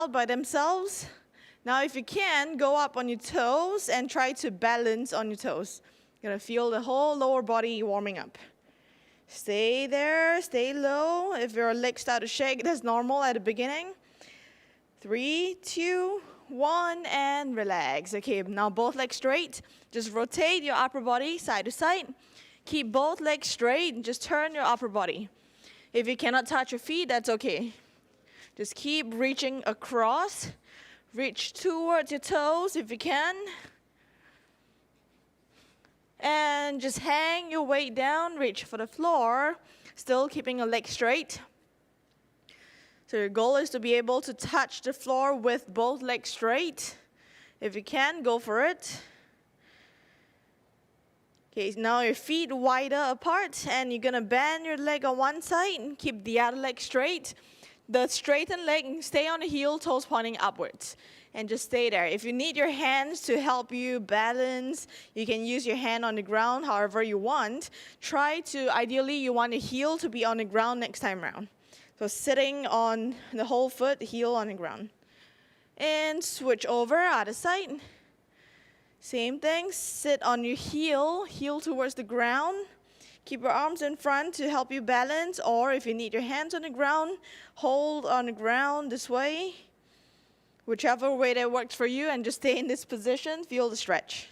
by themselves. Now if you can, go up on your toes and try to balance on your toes. You're gonna feel the whole lower body warming up. Stay there, stay low. If your legs start to shake, that's normal at the beginning. 3, 2, 1, and relax. Okay, now both legs straight. Just rotate your upper body side to side. Keep both legs straight and just turn your upper body. If you cannot touch your feet, that's okay. Just keep reaching across. Reach towards your toes if you can. And just hang your weight down, reach for the floor, still keeping your legs straight. So your goal is to be able to touch the floor with both legs straight. If you can, go for it. Okay, now your feet wider apart, and you're gonna bend your leg on one side and keep the other leg straight. The straightened leg, stay on the heel, toes pointing upwards. And just stay there. If you need your hands to help you balance, you can use your hand on the ground however you want. Ideally you want the heel to be on the ground next time around. So sitting on the whole foot, heel on the ground. And switch over, other side. Same thing, sit on your heel, heel towards the ground. Keep your arms in front to help you balance, or if you need your hands on the ground, hold on the ground this way. Whichever way that works for you, and just stay in this position, feel the stretch.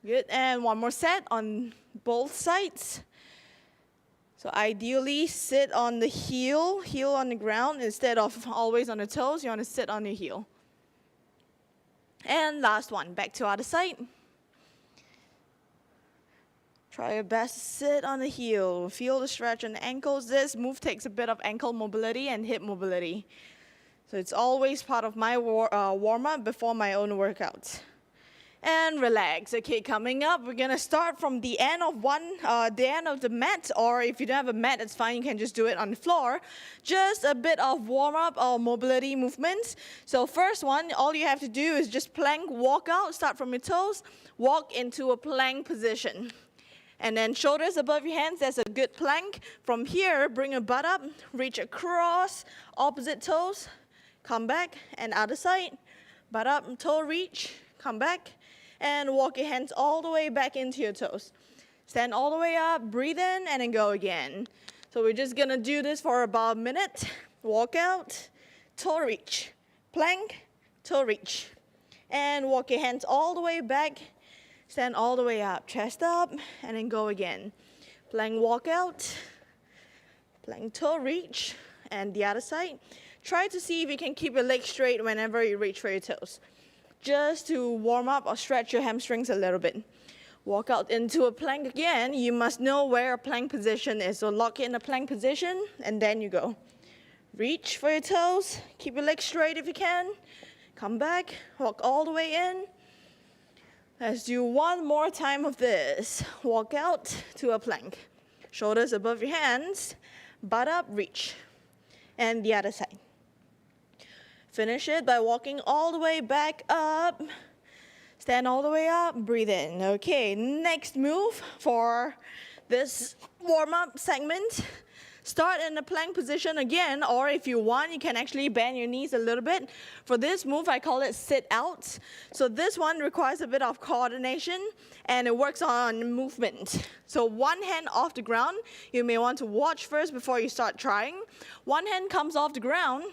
Good, and one more set on both sides. So ideally, sit on the heel on the ground, instead of always on the toes, you want to sit on your heel. And last one, back to other side. Try your best to sit on the heel, feel the stretch on the ankles. This move takes a bit of ankle mobility and hip mobility. So it's always part of my warm-up before my own workout. And relax. Okay, coming up, we're gonna start from the end of the mat, or if you don't have a mat, it's fine, you can just do it on the floor. Just a bit of warm-up or mobility movements. So first one, all you have to do is just plank walkout, start from your toes, walk into a plank position. And then shoulders above your hands, that's a good plank. From here, bring your butt up, reach across, opposite toes, come back, and other side, butt up, toe reach, come back, and walk your hands all the way back into your toes. Stand all the way up, breathe in, and then go again. So we're just gonna do this for about a minute. Walk out, toe reach, plank, toe reach, and walk your hands all the way back, stand all the way up, chest up, and then go again. Plank walk out, plank toe reach, and the other side. Try to see if you can keep your legs straight whenever you reach for your toes, just to warm up or stretch your hamstrings a little bit. Walk out into a plank again. You must know where a plank position is, so lock in a plank position, and then you go. Reach for your toes, keep your legs straight if you can. Come back, walk all the way in. Let's do one more time of this. Walk out to a plank. Shoulders above your hands, butt up, reach. And the other side. Finish it by walking all the way back up. Stand all the way up, breathe in. Okay, next move for this warm-up segment. Start in the plank position again, or if you want, you can actually bend your knees a little bit. For this move, I call it sit out. So this one requires a bit of coordination, and it works on movement. So one hand off the ground. You may want to watch first before you start trying. One hand comes off the ground,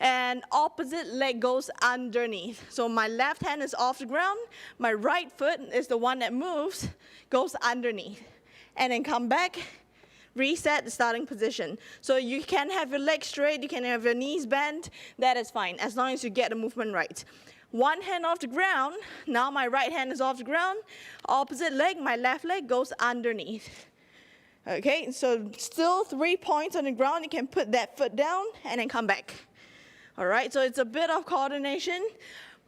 and opposite leg goes underneath. So my left hand is off the ground, my right foot is the one that moves, goes underneath. And then come back, reset the starting position. So you can have your legs straight, you can have your knees bent, that is fine, as long as you get the movement right. One hand off the ground, now my right hand is off the ground, opposite leg, my left leg goes underneath. Okay, so still 3 points on the ground, you can put that foot down and then come back. All right, so it's a bit of coordination,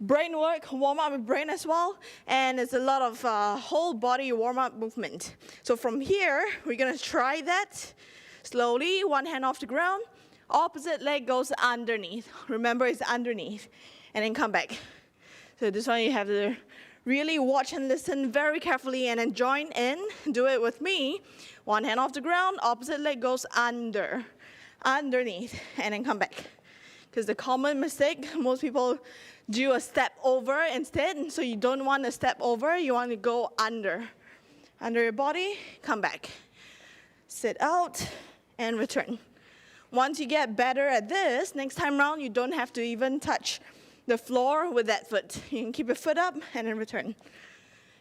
brain work, warm up with brain as well, and it's a lot of whole body warm-up movement. So from here, we're gonna try that slowly, one hand off the ground, opposite leg goes underneath. Remember, it's underneath, and then come back. So this one you have to really watch and listen very carefully and then join in, do it with me. One hand off the ground, opposite leg goes underneath, and then come back. because the common mistake, most people do a step over instead. So you don't want to step over, you want to go under your body, come back. Sit out and return. Once you get better at this, next time around, you don't have to even touch the floor with that foot. You can keep your foot up and then return.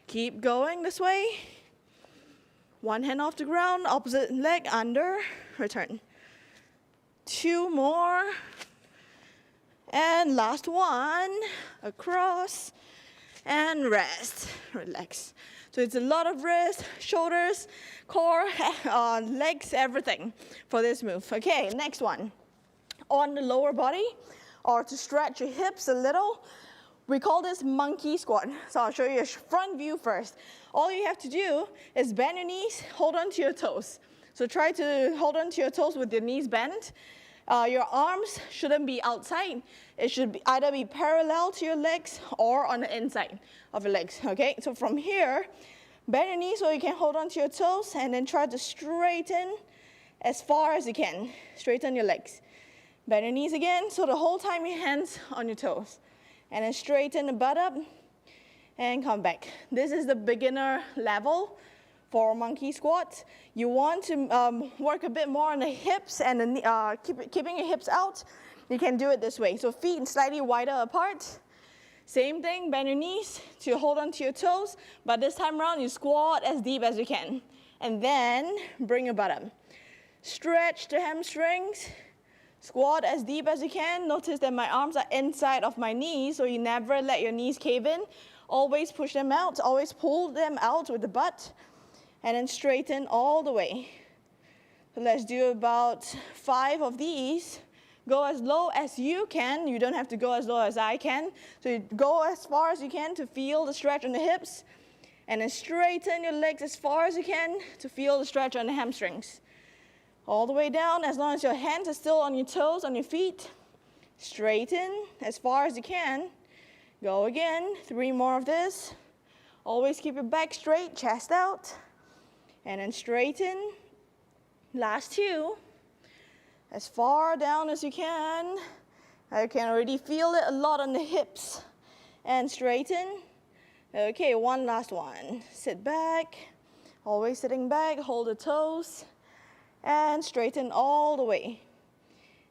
Keep going this way. One hand off the ground, opposite leg under, return. 2 more. And last one, across, and rest, relax. So it's a lot of wrist, shoulders, core, legs, everything for this move. Okay, next one. On the lower body, or to stretch your hips a little, we call this monkey squat. So I'll show you a front view first. All you have to do is bend your knees, hold on to your toes. So try to hold on to your toes with your knees bent. Your arms shouldn't be outside. It should either be parallel to your legs or on the inside of your legs, okay? So from here, bend your knees so you can hold on to your toes and then try to straighten as far as you can. Straighten your legs. Bend your knees again, so the whole time your hands on your toes. And then straighten the butt up and come back. This is the beginner level for monkey squats. You want to work a bit more on the hips and keeping your hips out. You can do it this way. So feet slightly wider apart. Same thing, bend your knees to hold on to your toes, but this time around you squat as deep as you can. And then bring your butt up. Stretch the hamstrings. Squat as deep as you can. Notice that my arms are inside of my knees, so you never let your knees cave in. Always push them out, always pull them out with the butt, and then straighten all the way. So let's do about 5 of these. Go as low as you can. You don't have to go as low as I can. So you go as far as you can to feel the stretch on the hips, and then straighten your legs as far as you can to feel the stretch on the hamstrings. All the way down, as long as your hands are still on your toes, on your feet. Straighten as far as you can. Go again, 3 more of this. Always keep your back straight, chest out. And then straighten. Last 2. As far down as you can. I can already feel it a lot on the hips. And straighten. Okay, one last one. Sit back. Always sitting back, hold the toes. And straighten all the way.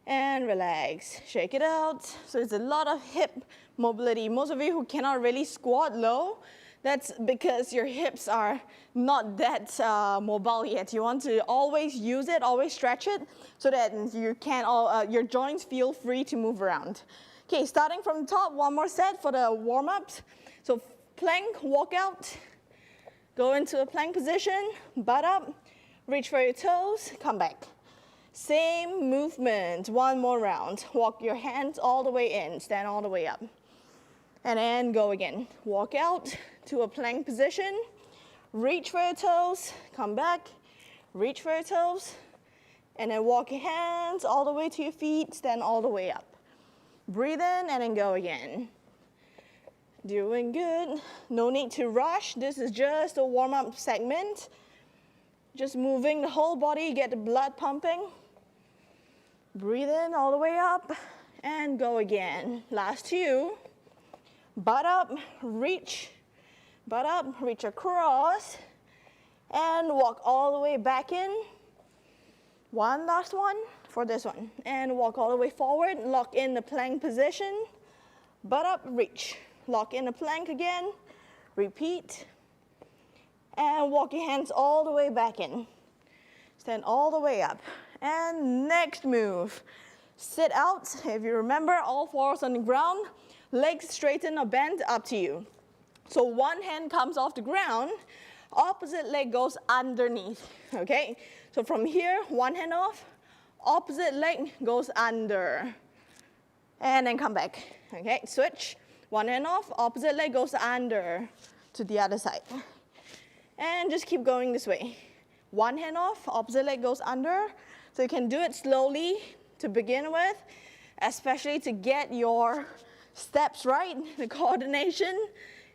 And relax, shake it out. So it's a lot of hip mobility. Most of you who cannot really squat low, that's because your hips are not that mobile yet. You want to always use it, always stretch it, so that you can your joints feel free to move around. Okay, starting from the top, one more set for the warm-ups. So plank, walkout, go into a plank position, butt up, reach for your toes, come back. Same movement, one more round. Walk your hands all the way in, stand all the way up. And then go again. Walk out to a plank position, reach for your toes, come back, reach for your toes, and then walk your hands all the way to your feet, stand all the way up. Breathe in and then go again. Doing good. No need to rush. This is just a warm-up segment. Just moving the whole body, get the blood pumping. Breathe in all the way up and go again. Last 2. Butt up, reach across and walk all the way back in. One last one for this one. And walk all the way forward, lock in the plank position. Butt up, reach. Lock in the plank again. Repeat. And walk your hands all the way back in. Stand all the way up. And next move. Sit out. If you remember, all 4s on the ground. Legs straighten or bent, up to you. So one hand comes off the ground. Opposite leg goes underneath. Okay? So from here, one hand off. Opposite leg goes under. And then come back. Okay? Switch. One hand off. Opposite leg goes under to the other side. And just keep going this way. One hand off, opposite leg goes under. So you can do it slowly to begin with, especially to get your steps right, the coordination,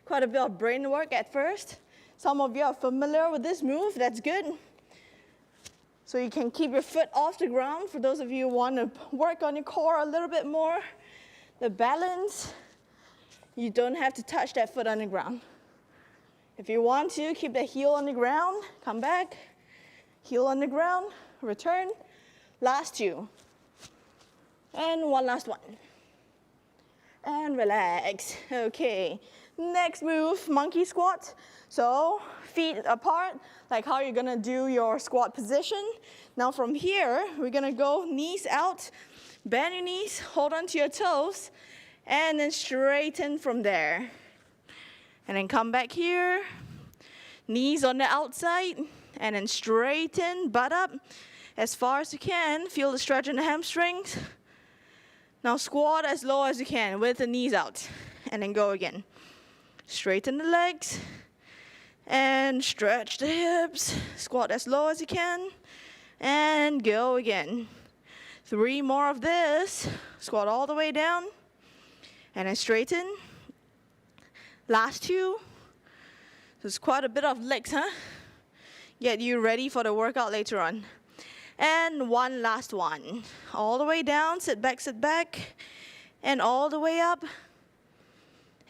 quite a bit of brain work at first. Some of you are familiar with this move, that's good. So you can keep your foot off the ground. For those of you who want to work on your core a little bit more, the balance, you don't have to touch that foot on the ground. If you want to, keep the heel on the ground, come back, heel on the ground, return, last two. And one last one. And relax. Okay, next move, monkey squat. So feet apart, like how you're gonna do your squat position. Now from here, we're gonna go knees out, bend your knees, hold on to your toes, and then straighten from there. And then come back here, knees on the outside, and then straighten, butt up as far as you can. Feel the stretch in the hamstrings. Now squat as low as you can with the knees out, and then go again. Straighten the legs, and stretch the hips. Squat as low as you can, and go again. 3 more of this. Squat all the way down, and then straighten. Last 2. So it's quite a bit of legs, huh? Get you ready for the workout later on. And one last one. All the way down, sit back, and all the way up.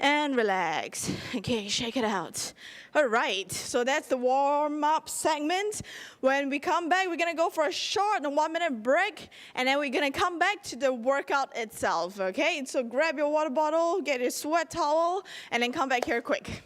And relax. Okay, shake it out. All right, so that's the warm-up segment. When we come back, we're gonna go for a short 1-minute break, and then we're gonna come back to the workout itself, okay? So grab your water bottle, get your sweat towel, and then come back here quick.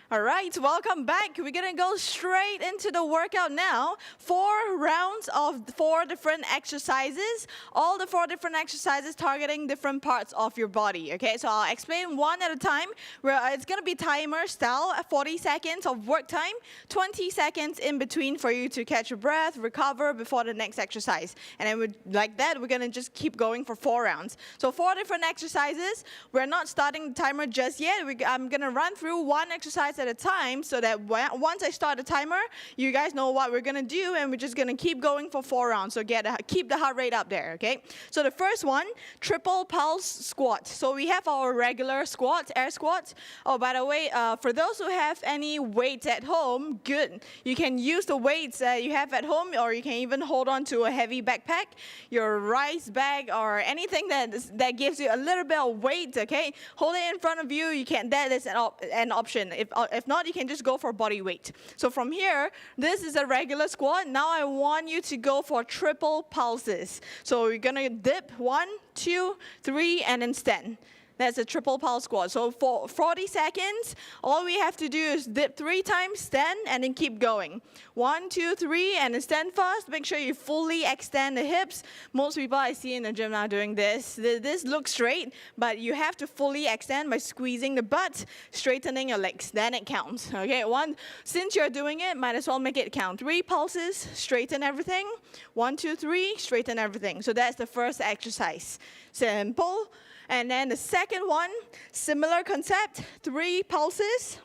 All right, welcome back. We're gonna go straight into the workout now. 4 rounds of 4 different exercises. All the 4 different exercises targeting different parts of your body, okay? So I'll explain one at a time. It's gonna be timer style, 40 seconds of work time, 20 seconds in between for you to catch your breath, recover before the next exercise. And then like that, we're gonna just keep going for 4 rounds. So 4 different exercises. We're not starting the timer just yet. I'm gonna run through one exercise at a time so that once I start the timer, you guys know what we're gonna do, and we're just gonna keep going for 4 rounds. So keep the heart rate up there, okay? So the first one, triple pulse squat. So we have our regular squat, air squat. Oh, by the way, for those who have any weights at home, good. You can use the weights that you have at home, or you can even hold on to a heavy backpack, your rice bag, or anything that gives you a little bit of weight, okay? Hold it in front of you. That is an option. If not, you can just go for body weight. So from here, this is a regular squat. Now I want you to go for triple pulses. So you're gonna dip 1, 2, 3, and then stand. That's a triple pulse squat. So for 40 seconds, all we have to do is dip 3 times, stand, and then keep going. 1, 2, 3, and then stand first. Make sure you fully extend the hips. Most people I see in the gym now doing this. This looks straight, but you have to fully extend by squeezing the butt, straightening your legs. Then it counts. Okay, since you're doing it, might as well make it count. 3 pulses, straighten everything. 1, 2, 3, straighten everything. So that's the first exercise. Simple. And then the second one, similar concept, 3 pulses.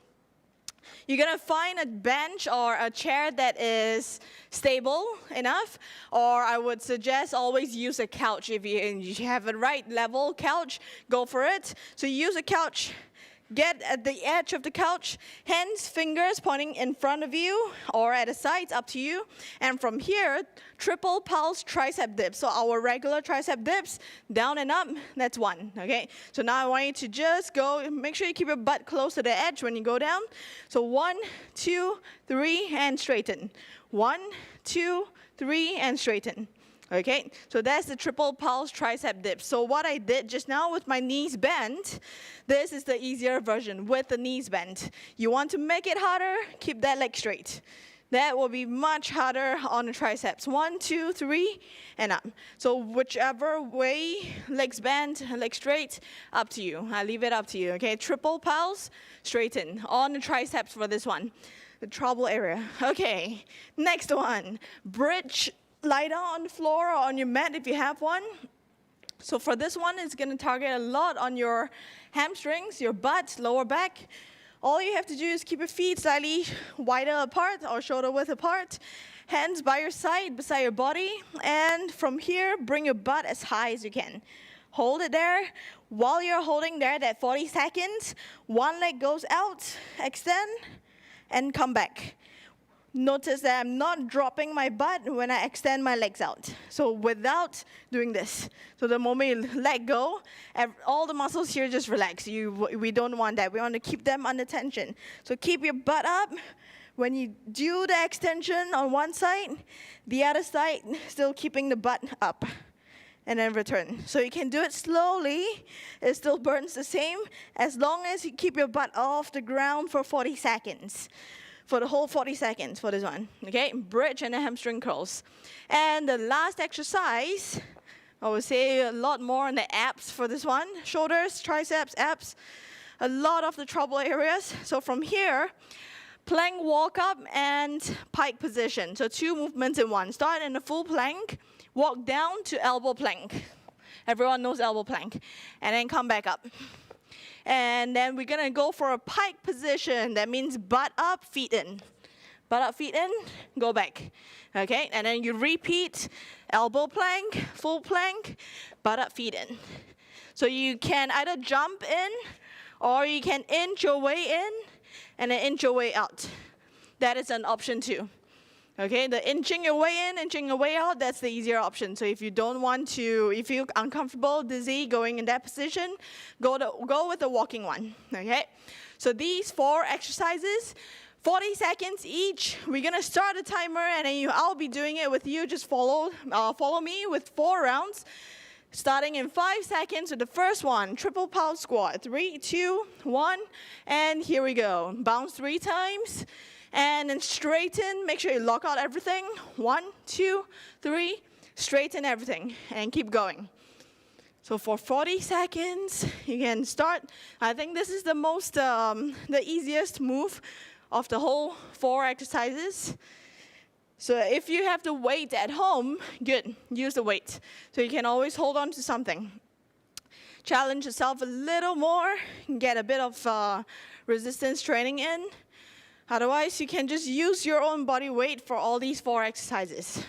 You're gonna find a bench or a chair that is stable enough, or I would suggest always use a couch. If you have a right level couch, go for it. So use a couch. Get at the edge of the couch, hands, fingers pointing in front of you or at the sides, up to you. And from here, triple pulse tricep dips. So our regular tricep dips, down and up, that's one, okay? So now I want you to just go, make sure you keep your butt close to the edge when you go down. So 1, 2, 3, and straighten. 1, 2, 3, and straighten. Okay, so that's the triple pulse tricep dip. So what I did just now with my knees bent, this is the easier version with the knees bent. You want to make it harder, keep that leg straight. That will be much harder on the triceps. 1, 2, 3, and up. So whichever way, legs bent, legs straight, up to you. I leave it up to you, okay? Triple pulse, straighten on the triceps for this one. The trouble area. Okay, next one, bridge. Lie down on the floor or on your mat if you have one. So for this one, it's going to target a lot on your hamstrings, your butt, lower back. All you have to do is keep your feet slightly wider apart or shoulder width apart. Hands by your side, beside your body. And from here, bring your butt as high as you can. Hold it there. While you're holding there, that 40 seconds, one leg goes out, extend, and come back. Notice that I'm not dropping my butt when I extend my legs out. So without doing this. So the moment you let go, all the muscles here just relax. We don't want that. We want to keep them under tension. So keep your butt up. When you do the extension on one side, the other side, still keeping the butt up. And then return. So you can do it slowly. It still burns the same as long as you keep your butt off the ground for 40 seconds. For the whole 40 seconds for this one, okay? Bridge and the hamstring curls. And the last exercise, I would say a lot more on the abs for this one. Shoulders, triceps, abs, a lot of the trouble areas. So from here, plank walk up and pike position. So 2 movements in one. Start in a full plank, walk down to elbow plank. Everyone knows elbow plank. And then come back up. And then we're going to go for a pike position. That means butt up, feet in. Butt up, feet in, go back. Okay, and then you repeat elbow plank, full plank, butt up, feet in. So you can either jump in or you can inch your way in and then inch your way out. That is an option too. Okay, the inching your way in, inching your way out, that's the easier option. So if you don't want to, if you're uncomfortable, dizzy, going in that position, go with the walking one, okay? So these 4 exercises, 40 seconds each. We're gonna start a timer and then I'll be doing it with you. Just follow me with 4 rounds. Starting in 5 seconds with the first one, triple pulse squat. 3, 2, 1, and here we go. Bounce 3 times. And then straighten, make sure you lock out everything. 1, 2, 3, straighten everything, and keep going. So for 40 seconds, you can start. I think this is the most, the easiest move of the whole 4 exercises. So if you have the weight at home, good, use the weight. So you can always hold on to something. Challenge yourself a little more, get a bit of resistance training in. Otherwise, you can just use your own body weight for all these 4 exercises.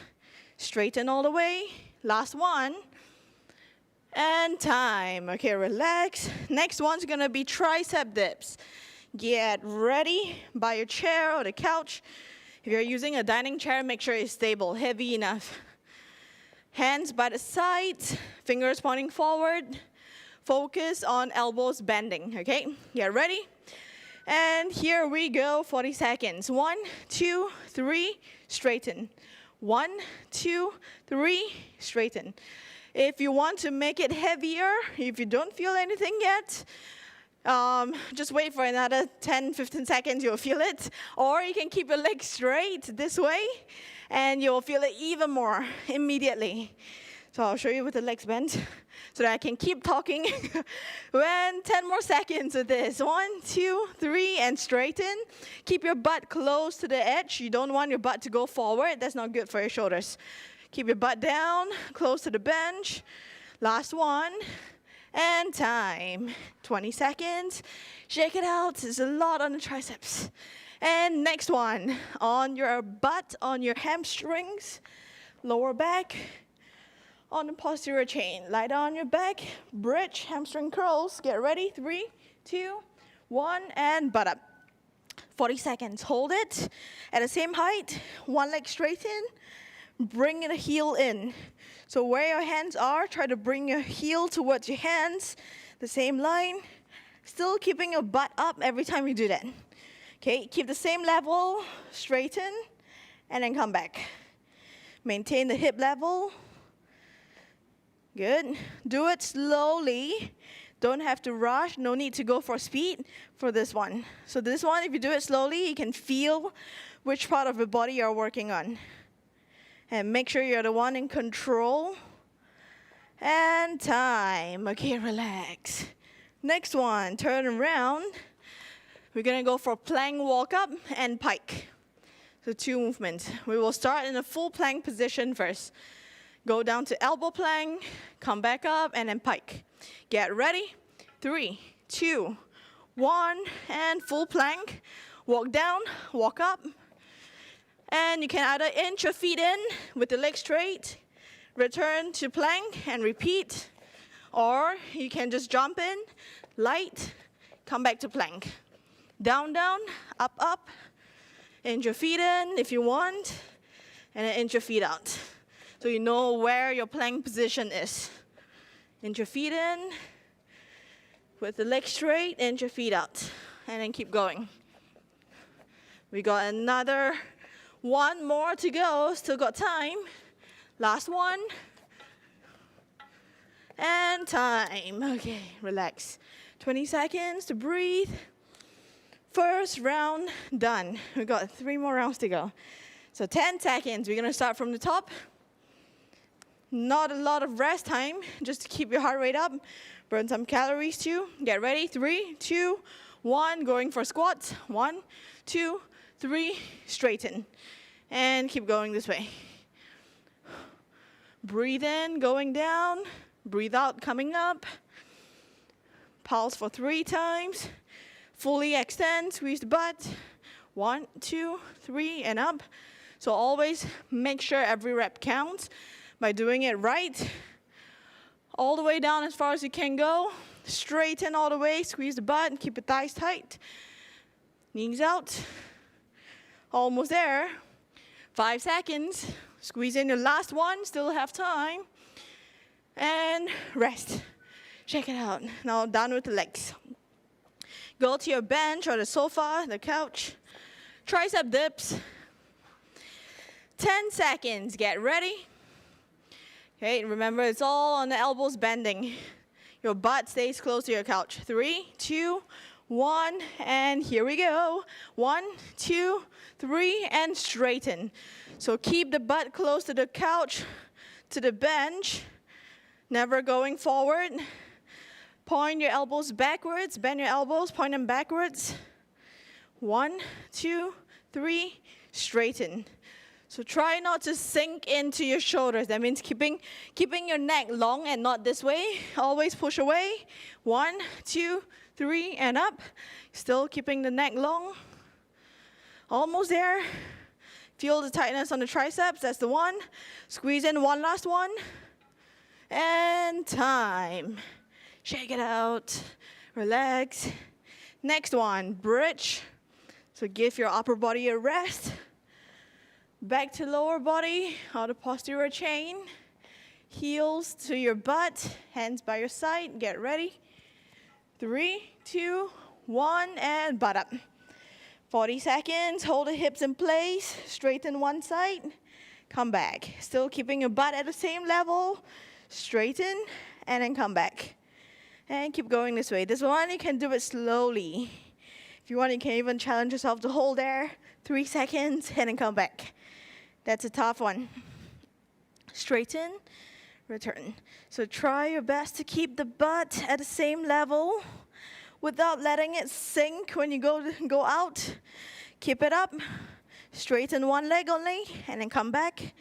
Straighten all the way. Last one. And time. Okay, relax. Next one's going to be tricep dips. Get ready by your chair or the couch. If you're using a dining chair, make sure it's stable, heavy enough. Hands by the sides, fingers pointing forward. Focus on elbows bending, okay? Get ready. And here we go, 40 seconds. 1, 2, 3, straighten. 1, 2, 3, straighten. If you want to make it heavier, if you don't feel anything yet, just wait for another 10, 15 seconds, you'll feel it. Or you can keep your legs straight this way, and you'll feel it even more immediately. So I'll show you with the legs bent so that I can keep talking. 10 more seconds of this. 1, 2, 3, and straighten. Keep your butt close to the edge. You don't want your butt to go forward. That's not good for your shoulders. Keep your butt down, close to the bench. Last one. And time. 20 seconds. Shake it out. There's a lot on the triceps. And next one, on your butt, on your hamstrings, lower back, on the posterior chain. Lie down on your back, bridge, hamstring curls. Get ready, 3, 2, 1, and butt up. 40 seconds, hold it at the same height, one leg straighten, bring the heel in. So where your hands are, try to bring your heel towards your hands, the same line, still keeping your butt up every time you do that. Okay, keep the same level, straighten, and then come back. Maintain the hip level. Good. Do it slowly. Don't have to rush. No need to go for speed for this one. So this one, if you do it slowly, you can feel which part of the body you're working on. And make sure you're the one in control. And time. Okay, relax. Next one, turn around. We're going to go for plank walk up and pike. So 2 movements. We will start in a full plank position first. Go down to elbow plank, come back up, and then pike. Get ready. 3, 2, 1, and full plank. Walk down, walk up. And you can either inch your feet in with the legs straight, return to plank, and repeat. Or you can just jump in, light, come back to plank. Down, down, up, up. Inch your feet in if you want, and then inch your feet out. So you know where your plank position is. Inch your feet in, with the legs straight, inch your feet out, and then keep going. We got another 1 more to go, still got time. Last one. And time. Okay, relax. 20 seconds to breathe. First round done. We got 3 more rounds to go. So 10 seconds. We're going to start from the top. Not a lot of rest time, just to keep your heart rate up. Burn some calories too. Get ready. 3, 2, 1. Going for squats. 1, 2, 3. Straighten. And keep going this way. Breathe in, going down. Breathe out, coming up. Pulse for 3 times. Fully extend, squeeze the butt. 1, 2, 3, and up. So always make sure every rep counts by doing it right. All the way down as far as you can go. Straighten all the way, squeeze the butt, and keep your thighs tight. Knees out. Almost there. 5 seconds. Squeeze in your last one, still have time. And rest. Check it out. Now down with the legs. Go to your bench or the sofa, the couch. Tricep dips. 10 seconds. Get ready. Okay, remember it's all on the elbows bending. Your butt stays close to your couch. 3, 2, 1, and here we go. 1, 2, 3, and straighten. So keep the butt close to the couch, to the bench. Never going forward. Point your elbows backwards, bend your elbows, point them backwards. 1, 2, 3, straighten. So try not to sink into your shoulders. That means keeping your neck long and not this way. Always push away. 1, 2, 3, and up. Still keeping the neck long. Almost there. Feel the tightness on the triceps. That's the one. Squeeze in one last one. And time. Shake it out. Relax. Next one, bridge. So give your upper body a rest. Back to lower body, or the posterior chain. Heels to your butt, hands by your side. Get ready. 3, 2, 1, and butt up. 40 seconds, hold the hips in place. Straighten one side. Come back. Still keeping your butt at the same level. Straighten, and then come back. And keep going this way. This one, you can do it slowly. If you want, you can even challenge yourself to hold there. 3 seconds, and then come back. That's a tough one. Straighten, return. So try your best to keep the butt at the same level without letting it sink when you go out. Keep it up. Straighten one leg only, and then come back.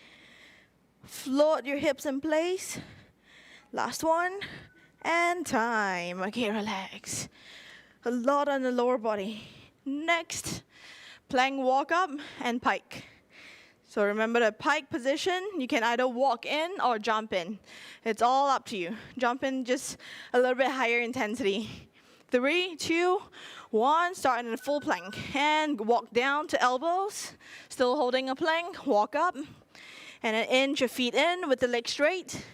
Float your hips in place. Last one, and time. Okay, relax. A lot on the lower body. Next, plank walk up and pike. So remember the pike position, you can either walk in or jump in. It's all up to you. Jump in just a little bit higher intensity. 3, 2, 1, start in a full plank. And walk down to elbows, still holding a plank, walk up. And then inch your feet in with the legs straight.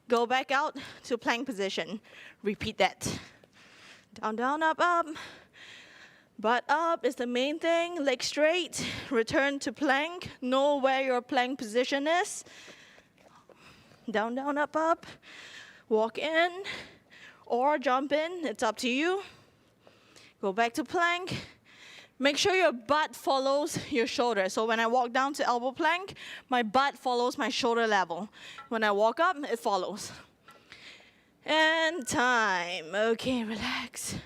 Go back out to plank position. Repeat that. Down, down, up, up. Butt up is the main thing, legs straight, return to plank, know where your plank position is. Down, down, up, up, walk in or jump in, it's up to you. Go back to plank. Make sure your butt follows your shoulder. So when I walk down to elbow plank, my butt follows my shoulder level. When I walk up, it follows. And time, okay, relax.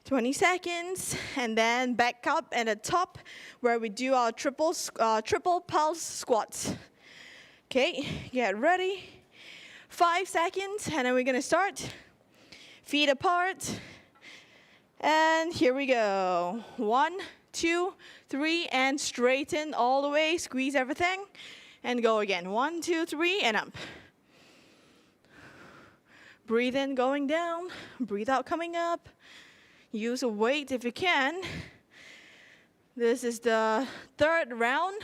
20 seconds, and then back up at the top where we do our triple pulse squats. Okay, get ready. 5 seconds, and then we're gonna start. Feet apart, and here we go. 1, 2, 3, and straighten all the way, squeeze everything, and go again. 1, 2, 3, and up. Breathe in, going down. Breathe out, coming up. Use a weight if you can. This is the 3rd round.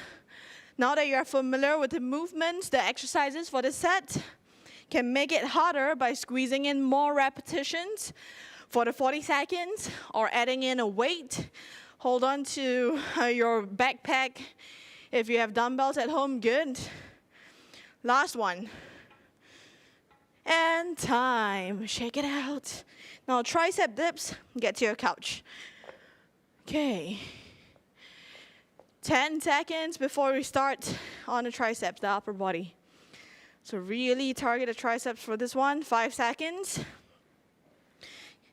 Now that you're familiar with the movements, the exercises for the set, can make it harder by squeezing in more repetitions for the 40 seconds or adding in a weight. Hold on to your backpack. If you have dumbbells at home, good. Last one. And time. Shake it out. Now tricep dips, get to your couch. Okay. 10 seconds before we start on the triceps, the upper body. So really target the triceps for this one. 5 seconds.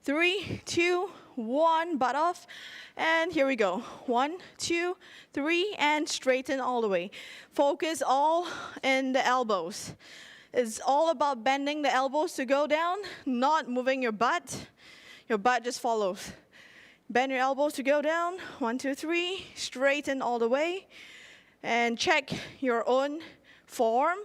3, 2, 1, butt off. And here we go. 1, 2, 3, and straighten all the way. Focus all in the elbows. It's all about bending the elbows to go down, not moving your butt. Your butt just follows. Bend your elbows to go down. 1, 2, 3. Straighten all the way. And check your own form.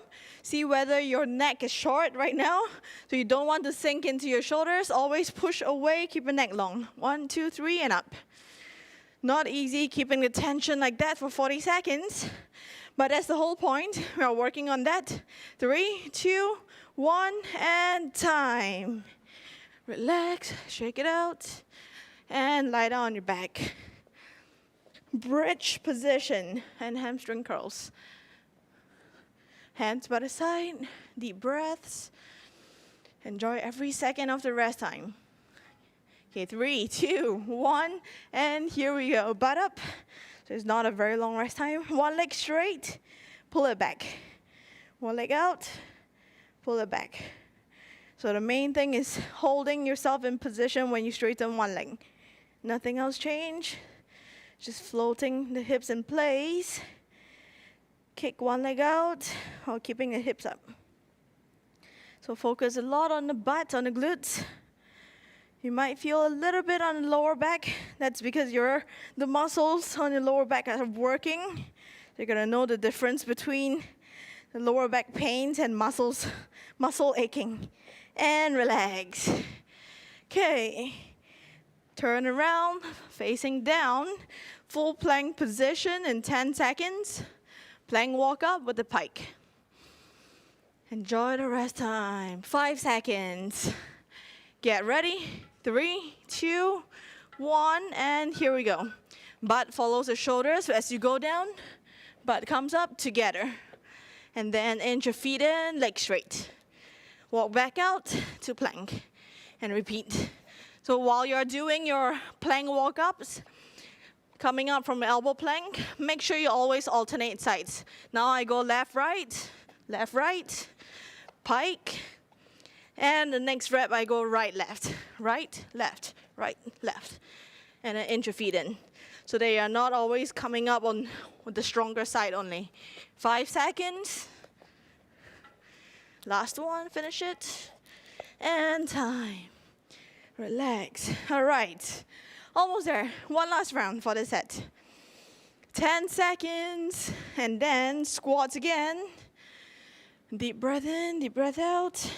See whether your neck is short right now. So you don't want to sink into your shoulders. Always push away. Keep your neck long. 1, 2, 3, and up. Not easy keeping the tension like that for 40 seconds. But that's the whole point. We are working on that. 3, 2, 1, and time. Relax, shake it out, and lie down on your back. Bridge position and hamstring curls. Hands by the side, deep breaths. Enjoy every second of the rest time. Okay, 3, 2, 1, and here we go. Butt up. So it's not a very long rest time. One leg straight, pull it back. One leg out, pull it back. So the main thing is holding yourself in position when you straighten one leg. Nothing else change. Just floating the hips in place. Kick one leg out while keeping the hips up. So focus a lot on the butt, on the glutes. You might feel a little bit on the lower back. That's because the muscles on your lower back are working. You're gonna know the difference between the lower back pains and muscle aching. And relax. Okay. Turn around, facing down. Full plank position in 10 seconds. Plank walk up with the pike. Enjoy the rest time. 5 seconds. Get ready. 3, 2, 1, and here we go. Butt follows the shoulders as you go down. Butt comes up together. And then inch your feet in, legs straight. Walk back out to plank. And repeat. So while you're doing your plank walk-ups, coming up from elbow plank, make sure you always alternate sides. Now I go left, right, pike. And the next rep, I go right, left, left. And then inch your feet in. So they are not always coming up on the stronger side only. 5 seconds. Last one, finish it. And time. Relax. All right. Almost there. One last round for the set. 10 seconds, and then squats again. Deep breath in, deep breath out.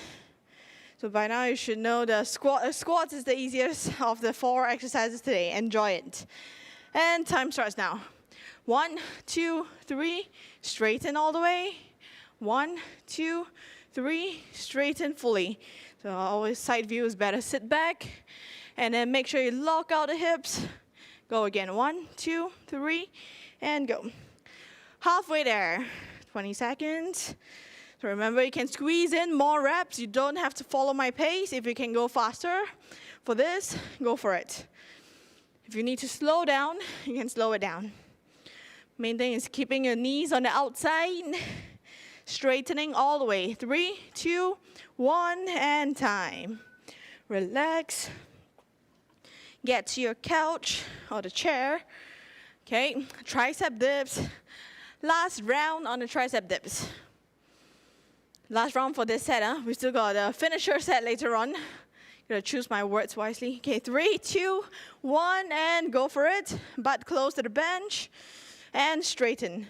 So by now you should know the squats is the easiest of the 4 exercises today. Enjoy it. And time starts now. 1, 2, 3, straighten all the way. 1, 2, 3, straighten fully. So always side view is better. Sit back, and then make sure you lock out the hips. Go again. 1, 2, 3, and go. Halfway there. 20 seconds. So remember, you can squeeze in more reps. You don't have to follow my pace. If you can go faster for this, go for it. If you need to slow down, you can slow it down. Main thing is keeping your knees on the outside, straightening all the way. 3, 2, 1, and time. Relax. Get to your couch or the chair. Okay, tricep dips. Last round on the tricep dips. Last round for this set, huh? We still got a finisher set later on. Gotta choose my words wisely. Okay, 3, 2, 1, and go for it. Butt close to the bench, and straighten.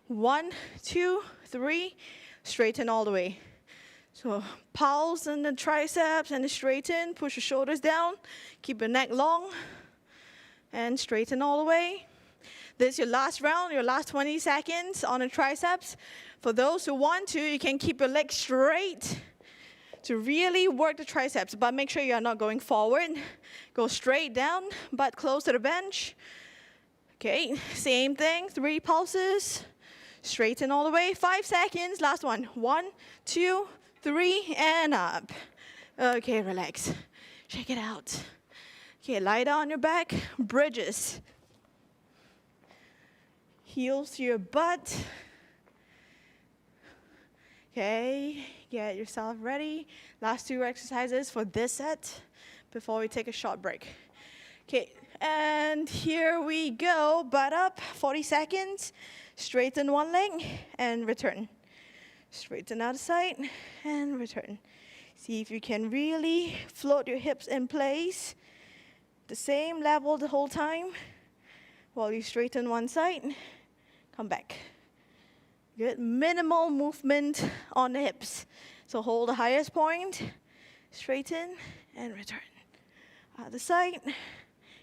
1, 2, 3, straighten all the way. So pulse in the triceps and straighten. Push your shoulders down. Keep your neck long, and straighten all the way. This is your last round, your last 20 seconds on the triceps. For those who want to, you can keep your legs straight to really work the triceps, but make sure you are not going forward. Go straight down, butt close to the bench. Okay, same thing, 3 pulses. Straighten all the way, 5 seconds, last one. 1, 2, 3, and up. Okay, relax. Check it out. Okay, lie down on your back, bridges. Heels to your butt. Okay, get yourself ready. Last 2 exercises for this set before we take a short break. Okay, and here we go. Butt up, 40 seconds. Straighten one leg and return. Straighten out the side and return. See if you can really float your hips in place. The same level the whole time while you straighten one side. Come back. Good. Minimal movement on the hips. So hold the highest point, straighten, and return. Other side.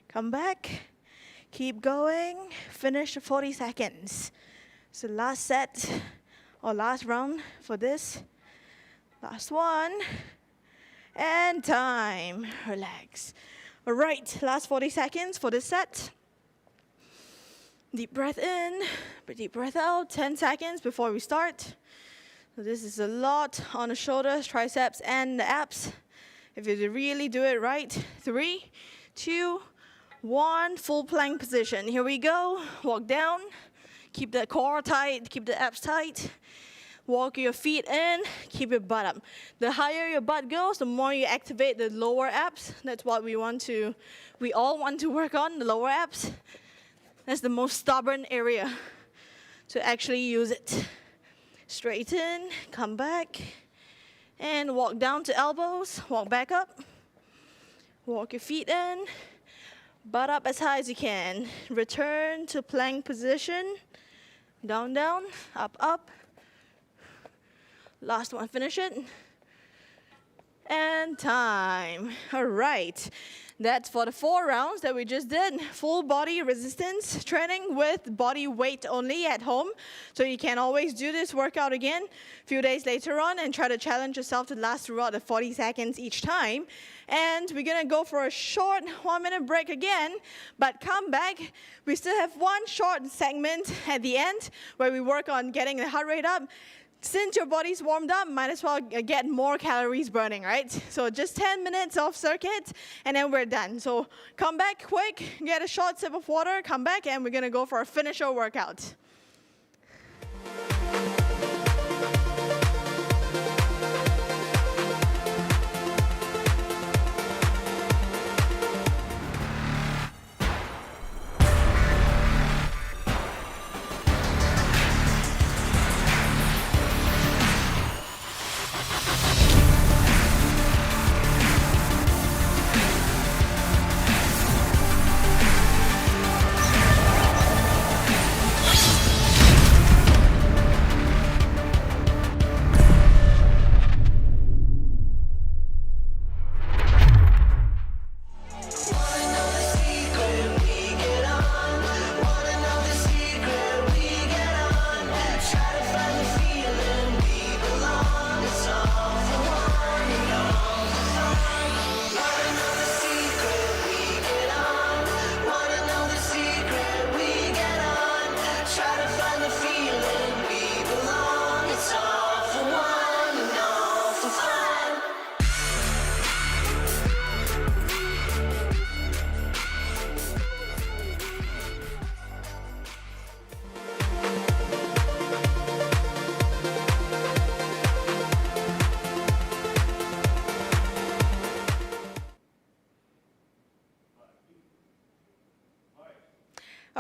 Come back. Keep going. Finish the 40 seconds. So last set or last round for this. Last one. And time. Relax. All right. Last 40 seconds for this set. Deep breath in, deep breath out, 10 seconds before we start. So this is a lot on the shoulders, triceps, and the abs. If you really do it right, 3, 2, 1, full plank position. Here we go. Walk down, keep the core tight, keep the abs tight. Walk your feet in, keep your butt up. The higher your butt goes, the more you activate the lower abs. That's what we all want to work on, the lower abs. That's the most stubborn area to actually use it. Straighten, come back, and walk down to elbows, walk back up. Walk your feet in, butt up as high as you can. Return to plank position. Down, down, up, up. Last one, finish it. And time. All right. That's for the 4 rounds that we just did. Full body resistance training with body weight only at home. So you can always do this workout again a few days later on and try to challenge yourself to last throughout the 40 seconds each time. And we're going to go for a short 1-minute break again. But come back. We still have one short segment at the end where we work on getting the heart rate up. Since your body's warmed up, might as well get more calories burning, right? So just 10 minutes of circuit, and then we're done. So come back quick, get a short sip of water, come back, and we're going to go for a finisher workout.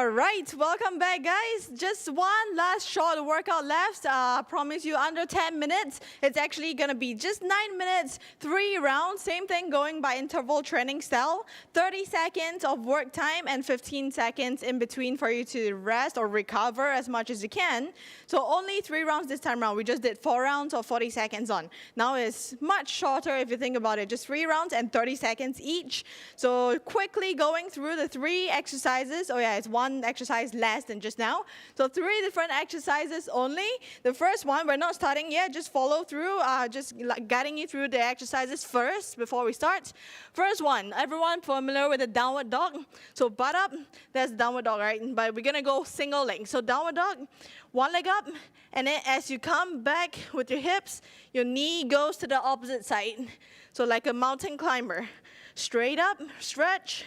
All right, welcome back, guys. Just one last short workout left. Promise you under 10 minutes. It's actually going to be just 9 minutes, 3 rounds. Same thing, going by interval training style. 30 seconds of work time and 15 seconds in between for you to rest or recover as much as you can. So only 3 rounds this time around. We just did 4 rounds of 40 seconds on. Now it's much shorter if you think about it. Just 3 rounds and 30 seconds each. So quickly going through the 3 exercises. Oh yeah, it's one exercise less than just now. So 3 different exercises only. The first one, we're not starting yet, just follow through, just guiding you through the exercises first before we start. First one, everyone familiar with the downward dog? So butt up, that's downward dog, right? But we're gonna go single leg. So downward dog, one leg up, and then as you come back with your hips, your knee goes to the opposite side. So like a mountain climber. Straight up, stretch,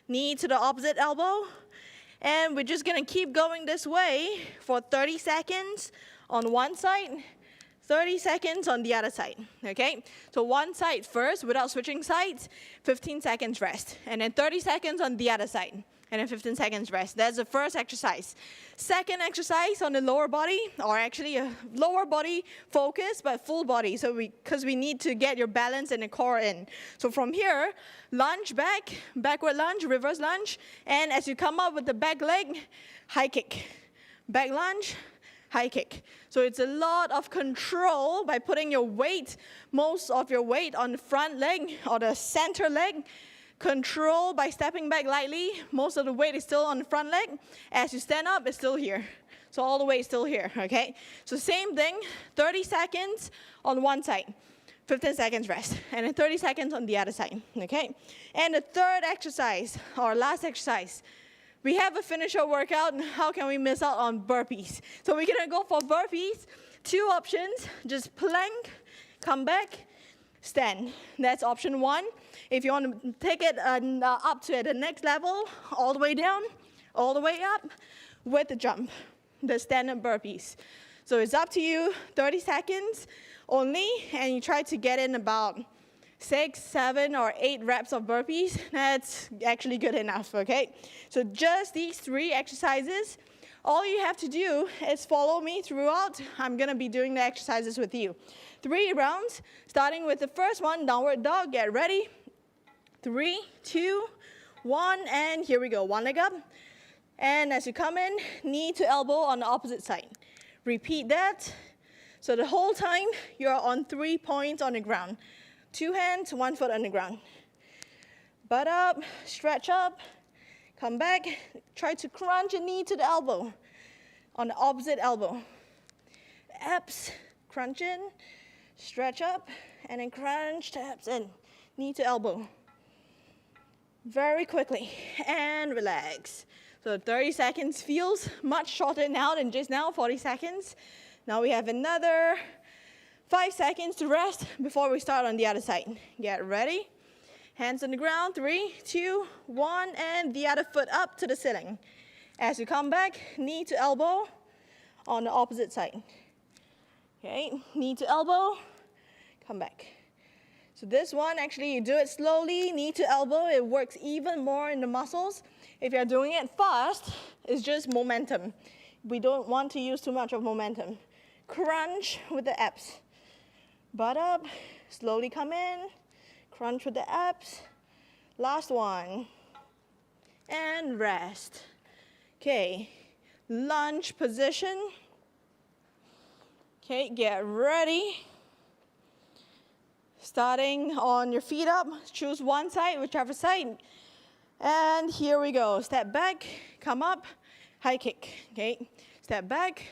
knee to the opposite elbow. And we're just going to keep going this way for 30 seconds on one side, 30 seconds on the other side, okay? So one side first without switching sides, 15 seconds rest. And then 30 seconds on the other side, and then 15 seconds rest. That's the first exercise. Second exercise on the lower body, or actually a lower body focus, but full body. So because we need to get your balance and the core in. So from here, lunge back, backward lunge, reverse lunge, and as you come up with the back leg, high kick. Back lunge, high kick. So it's a lot of control by putting your weight, most of your weight on the front leg or the center leg. Control by stepping back lightly. Most of the weight is still on the front leg. As you stand up, it's still here. So all the way is still here, okay? So same thing, 30 seconds on one side, 15 seconds rest, and then 30 seconds on the other side, okay? And the third exercise, or last exercise, we have a finisher workout. How can we miss out on burpees? So we're gonna go for burpees. 2 options, just plank, come back, stand. That's option 1. If you want to take it up to the next level, all the way down, all the way up, with the jump, the standard burpees. So it's up to you, 30 seconds only, and you try to get in about 6, 7, or 8 reps of burpees. That's actually good enough, okay? So just these 3 exercises. All you have to do is follow me throughout. I'm gonna be doing the exercises with you. 3 rounds, starting with the first one, downward dog. Get ready. 3, 2, 1, and here we go. One leg up. And as you come in, knee to elbow on the opposite side. Repeat that. So the whole time, you're on 3 points on the ground. 2 hands, 1 foot on the ground. Butt up, stretch up, come back. Try to crunch your knee to the elbow on the opposite elbow. Abs, crunch in, stretch up, and then crunch the abs in. Knee to elbow. Very quickly, and relax. So 30 seconds feels much shorter now than just now, 40 seconds. Now we have another 5 seconds to rest before we start on the other side. Get ready. Hands on the ground, 3, 2, 1, and the other foot up to the ceiling. As you come back, knee to elbow on the opposite side. Okay, knee to elbow, come back. So this one, actually, you do it slowly, knee to elbow. It works even more in the muscles. If you're doing it fast, it's just momentum. We don't want to use too much of momentum. Crunch with the abs. Butt up, slowly come in, crunch with the abs. Last one. And rest. Okay, lunge position. Okay, get ready. Starting on your feet up, choose one side, whichever side. And here we go. Step back, come up, high kick. Okay, step back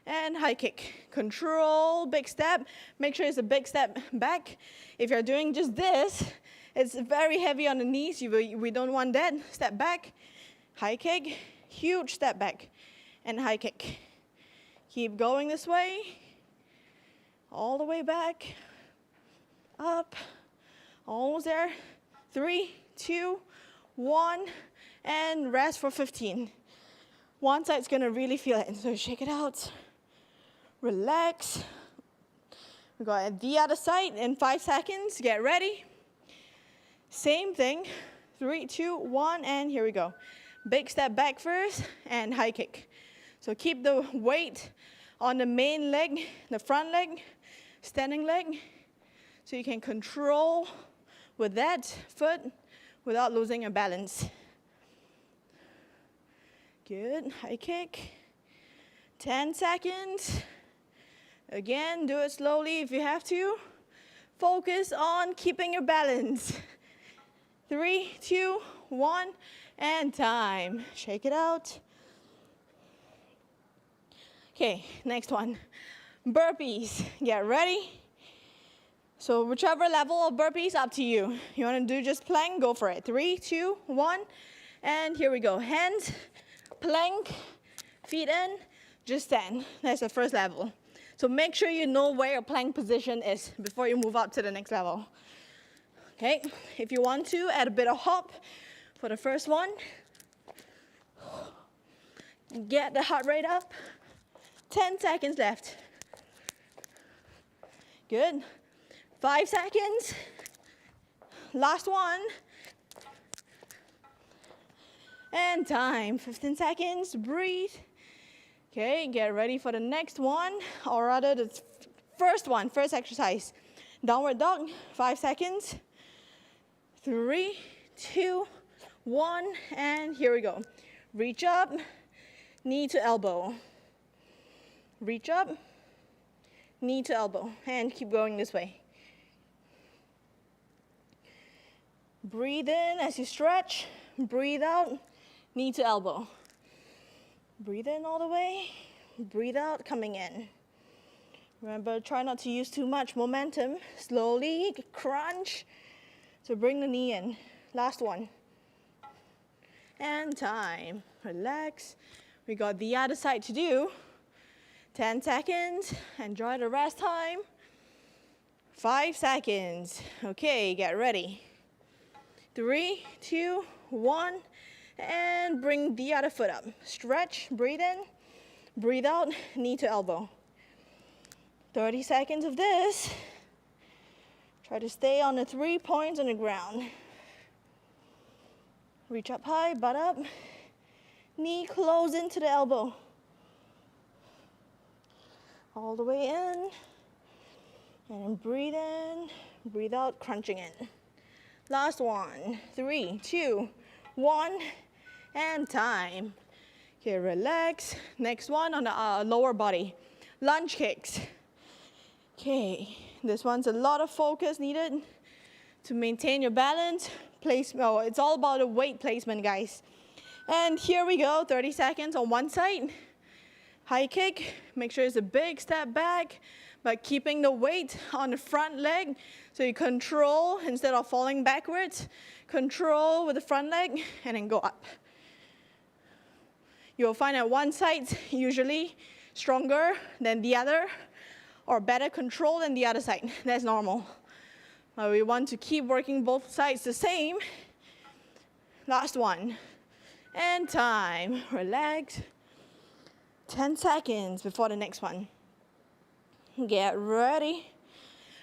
and high kick. Control, big step. Make sure it's a big step back. If you're doing just this, it's very heavy on the knees. We don't want that. Step back, high kick, huge step back, and high kick. Keep going this way, all the way back. Up, almost there. 3, 2, 1, and rest for 15. One side's gonna really feel it, so shake it out. Relax. We go at the other side in 5 seconds. Get ready. Same thing. 3, 2, 1, and here we go. Big step back first and high kick. So keep the weight on the main leg, the front leg, standing leg, so you can control with that foot without losing your balance. Good, high kick. 10 seconds. Again, do it slowly if you have to. Focus on keeping your balance. 3, 2, 1, and time. Shake it out. Okay, next one. Burpees. Get ready. So whichever level of burpees, up to you. You want to do just plank, go for it. 3, 2, 1, and here we go. Hands, plank, feet in, just stand. That's the first level. So make sure you know where your plank position is before you move up to the next level. Okay, if you want to, add a bit of hop for the first one. Get the heart rate up. 10 seconds left. Good. 5 seconds. Last one. And time. 15 seconds. Breathe. Okay, get ready for the next one, or rather the first one, first exercise. Downward dog, 5 seconds. 3, 2, 1, and here we go. Reach up, knee to elbow. Reach up, knee to elbow, and keep going this way. Breathe in as you stretch, breathe out, knee to elbow. Breathe in all the way, breathe out, coming in. Remember, try not to use too much momentum. Slowly, crunch. So bring the knee in. Last one. And time. Relax. We got the other side to do. 10 seconds. Enjoy the rest time. 5 seconds. Okay, get ready. 3, 2, 1. And bring the other foot up. Stretch, breathe in, breathe out, knee to elbow. 30 seconds of this. Try to stay on the 3 points on the ground. Reach up high, butt up. Knee close into the elbow. All the way in. And breathe in, breathe out, crunching in. Last one. 3, 2, 1, and time. Okay, relax. Next one on the lower body. Lunge kicks. Okay, this one's a lot of focus needed to maintain your balance. It's all about the weight placement, guys. And here we go, 30 seconds on one side. High kick, make sure it's a big step back, but keeping the weight on the front leg so you control instead of falling backwards. Control with the front leg and then go up. You'll find that one side's usually stronger than the other or better control than the other side. That's normal. We want to keep working both sides the same. Last one. And time. Relax. 10 seconds before the next one. Get ready.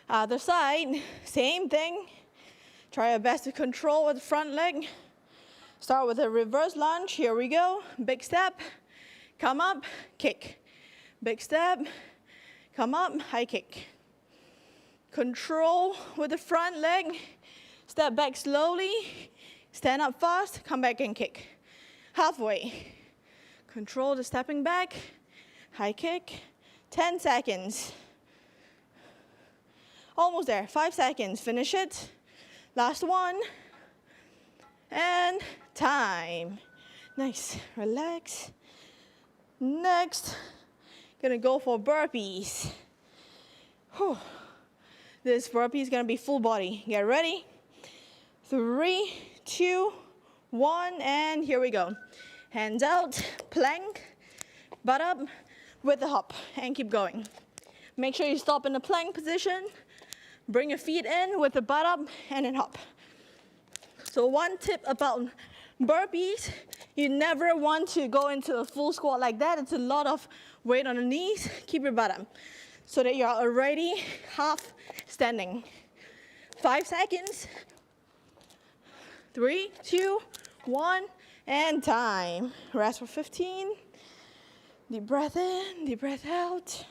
Other side, same thing. Try your best to control with the front leg. Start with a reverse lunge. Here we go. Big step. Come up, kick. Big step. Come up, high kick. Control with the front leg. Step back slowly. Stand up fast. Come back and kick. Halfway. Control the stepping back. High kick. 10 seconds. Almost there. 5 seconds. Finish it. Last one. And time. Nice. Relax. Next, gonna go for burpees. Whew. This burpee is gonna be full body. Get ready. 3, 2, 1, and here we go. Hands out, plank, butt up with the hop, and keep going. Make sure you stop in the plank position. Bring your feet in with the butt up and then hop. So one tip about burpees, you never want to go into a full squat like that. It's a lot of weight on the knees. Keep your butt up so that you're already half standing. 5 seconds. 3, 2, 1, and time. Rest for 15. Deep breath in, deep breath out.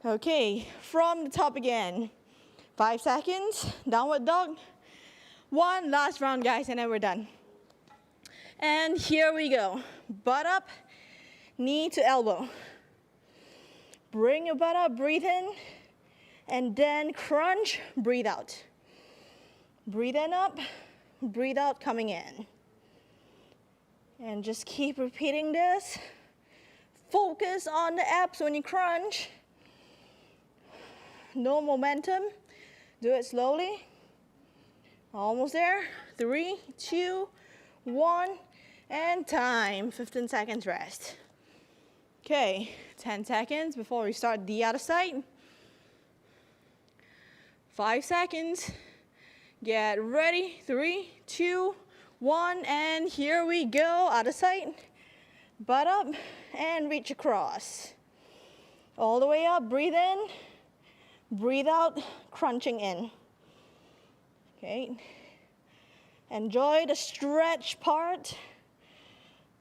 Okay, from the top again. 5 seconds, downward dog. One last round, guys, and then we're done. And here we go. Butt up, knee to elbow. Bring your butt up, breathe in, and then crunch, breathe out. Breathe in up, breathe out coming in. And just keep repeating this. Focus on the abs when you crunch. No momentum. Do it slowly. Almost there. 3, 2, 1, and time. 15 seconds rest. Okay, 10 seconds before we start the other side. 5 seconds. Get ready. 3, 2, 1, and here we go. Other side. Butt up and reach across. All the way up. Breathe in. Breathe out. Crunching in. Okay. Enjoy the stretch part.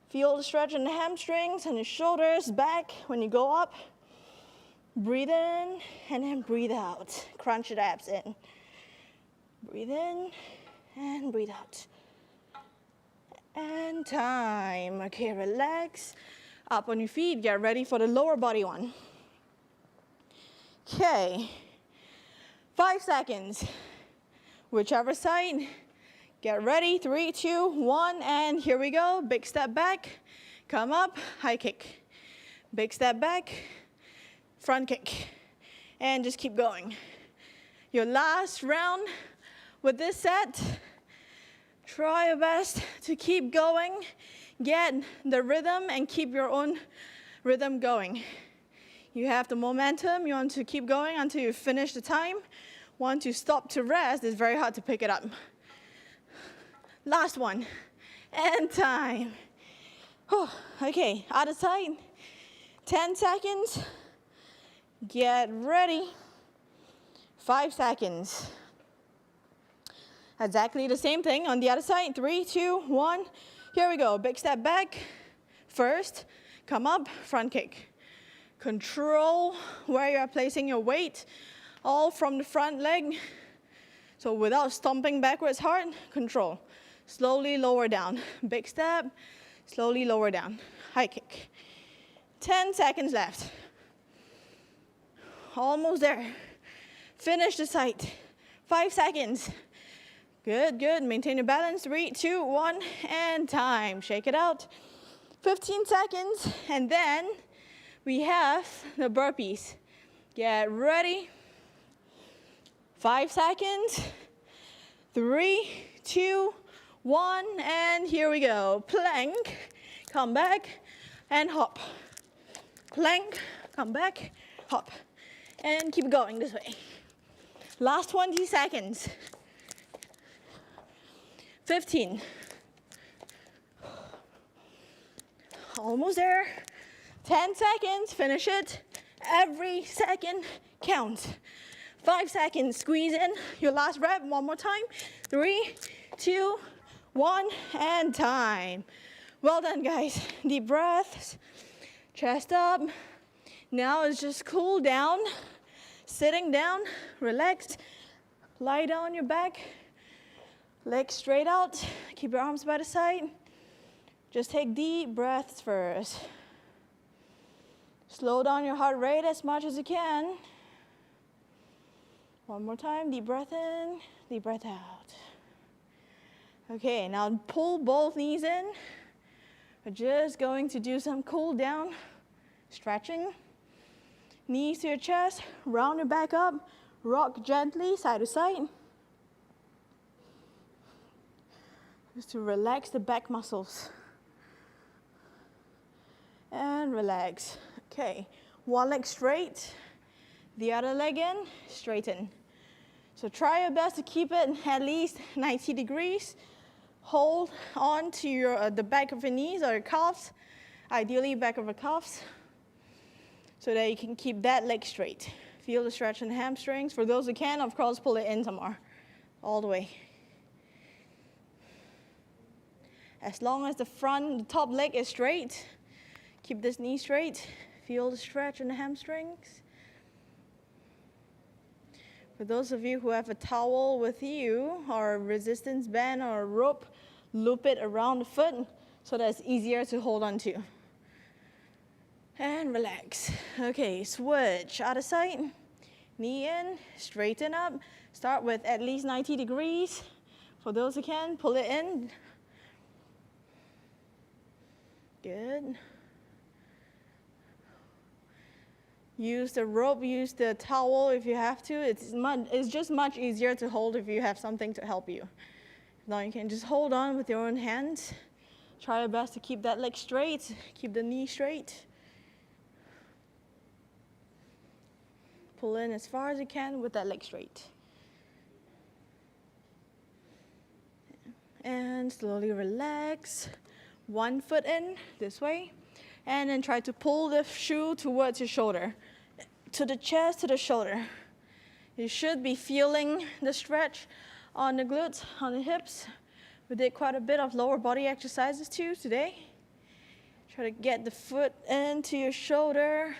Feel the stretch in the hamstrings and the shoulders back when you go up. Breathe in and then breathe out. Crunch the abs in. Breathe in and breathe out. And time. Okay, relax. Up on your feet. Get ready for the lower body one. Okay. 5 seconds. Whichever side. Get ready. 3, 2, 1, and here we go. Big step back. Come up. High kick. Big step back. Front kick. And just keep going. Your last round with this set. Try your best to keep going. Get the rhythm and keep your own rhythm going. You have the momentum. You want to keep going until you finish the time. Once you stop to rest, it's very hard to pick it up. Last one. And time. Oh, okay, other side. 10 seconds. Get ready. 5 seconds. Exactly the same thing on the other side. 3, 2, 1. Here we go. Big step back. First, come up, front kick. Control where you are placing your weight. All from the front leg. So without stomping backwards hard, control. Slowly lower down. Big step. Slowly lower down. High kick. 10 seconds left. Almost there. Finish the side. 5 seconds. Good, good. Maintain your balance. 3, 2, 1, and time. Shake it out. 15 seconds, and then we have the burpees. Get ready. 5 seconds. 3, 2, 1, and here we go. Plank, come back, and hop. Plank, come back, hop. And keep going this way. Last 20 seconds. 15. Almost there. 10 seconds, finish it. Every second counts. 5 seconds, squeeze in your last rep. One more time. 3, 2, 1, and time. Well done, guys. Deep breaths. Chest up. Now it's just cool down. Sitting down, relaxed. Lie down on your back. Legs straight out. Keep your arms by the side. Just take deep breaths first. Slow down your heart rate as much as you can. One more time. Deep breath in, deep breath out. Okay, now pull both knees in. We're just going to do some cool down stretching. Knees to your chest, round your back up, rock gently side to side. Just to relax the back muscles. And relax. Okay, one leg straight, the other leg in, straighten. So try your best to keep it at least 90 degrees. Hold on to your, the back of your knees or your calves, ideally back of your calves, so that you can keep that leg straight. Feel the stretch in the hamstrings. For those who can, of course, pull it in some more, all the way. As long as the top leg is straight, keep this knee straight. Feel the stretch in the hamstrings. For those of you who have a towel with you, or a resistance band or a rope, loop it around the foot so that it's easier to hold on to. And relax. Okay, switch. Other side. Knee in, straighten up. Start with at least 90 degrees. For those who can, pull it in. Good. Use the rope, use the towel if you have to. It's just much easier to hold if you have something to help you. Now you can just hold on with your own hands. Try your best to keep that leg straight, keep the knee straight. Pull in as far as you can with that leg straight. And slowly relax. One foot in, this way. And then try to pull the shoe towards your shoulder, to the chest, to the shoulder. You should be feeling the stretch on the glutes, on the hips. We did quite a bit of lower body exercises too today. Try to get the foot into your shoulder.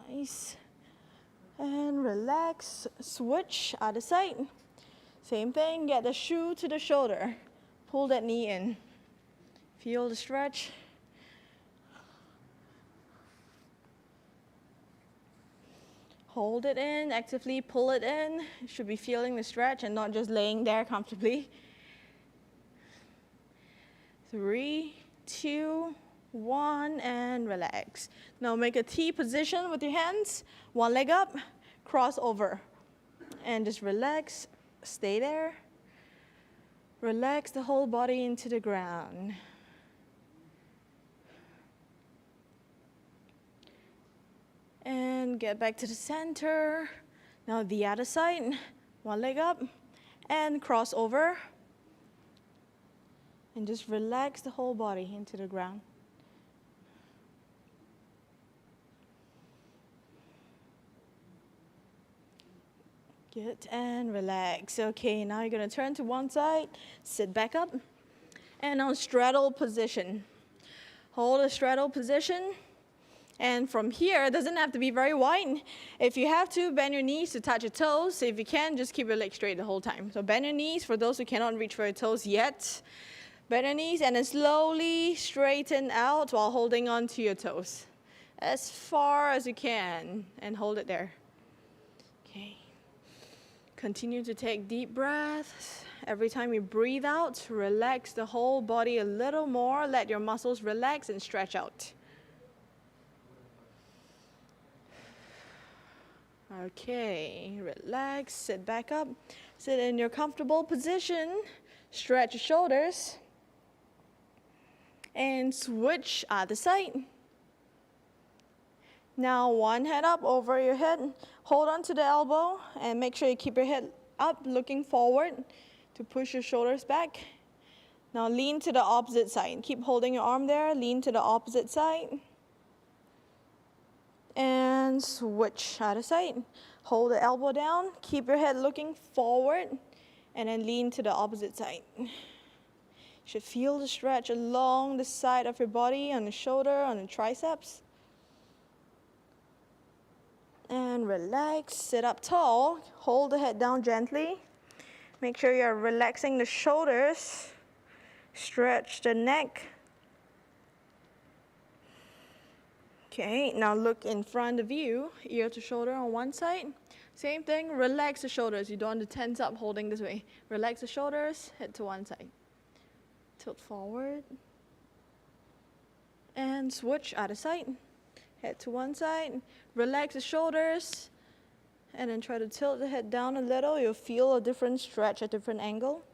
Nice. And relax, switch, other side. Same thing, get the shoe to the shoulder. Pull that knee in. Feel the stretch. Hold it in, actively pull it in. You should be feeling the stretch and not just laying there comfortably. 3, 2, 1, and relax. Now make a T position with your hands. One leg up, cross over. And just relax, stay there. Relax the whole body into the ground. And get back to the center. Now the other side, one leg up and cross over. And just relax the whole body into the ground. Good, and relax. Okay, now you're gonna turn to one side, sit back up, and on straddle position. Hold a straddle position, and from here, it doesn't have to be very wide. If you have to, bend your knees to touch your toes. If you can, just keep your legs straight the whole time. So bend your knees for those who cannot reach for your toes yet. Bend your knees, and then slowly straighten out while holding on to your toes. As far as you can, and hold it there. Okay. Continue to take deep breaths. Every time you breathe out, relax the whole body a little more. Let your muscles relax and stretch out. Okay, relax, sit back up. Sit in your comfortable position. Stretch your shoulders. And switch other side. Now one hand up over your head. Hold on to the elbow and make sure you keep your head up, looking forward to push your shoulders back. Now lean to the opposite side. Keep holding your arm there. Lean to the opposite side. And switch other side. Hold the elbow down. Keep your head looking forward. And then lean to the opposite side. You should feel the stretch along the side of your body, on the shoulder, on the triceps. And relax, sit up tall, hold the head down gently. Make sure you're relaxing the shoulders, stretch the neck. Okay, now look in front of you, ear to shoulder on one side. Same thing, relax the shoulders. You don't want to tense up holding this way. Relax the shoulders, head to one side. Tilt forward. And switch other side. Head to one side, relax the shoulders, and then try to tilt the head down a little. You'll feel a different stretch, a different angle.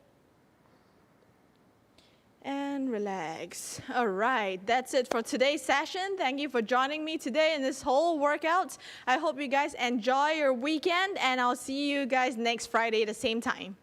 And relax. All right, that's it for today's session. Thank you for joining me today in this whole workout. I hope you guys enjoy your weekend, and I'll see you guys next Friday at the same time.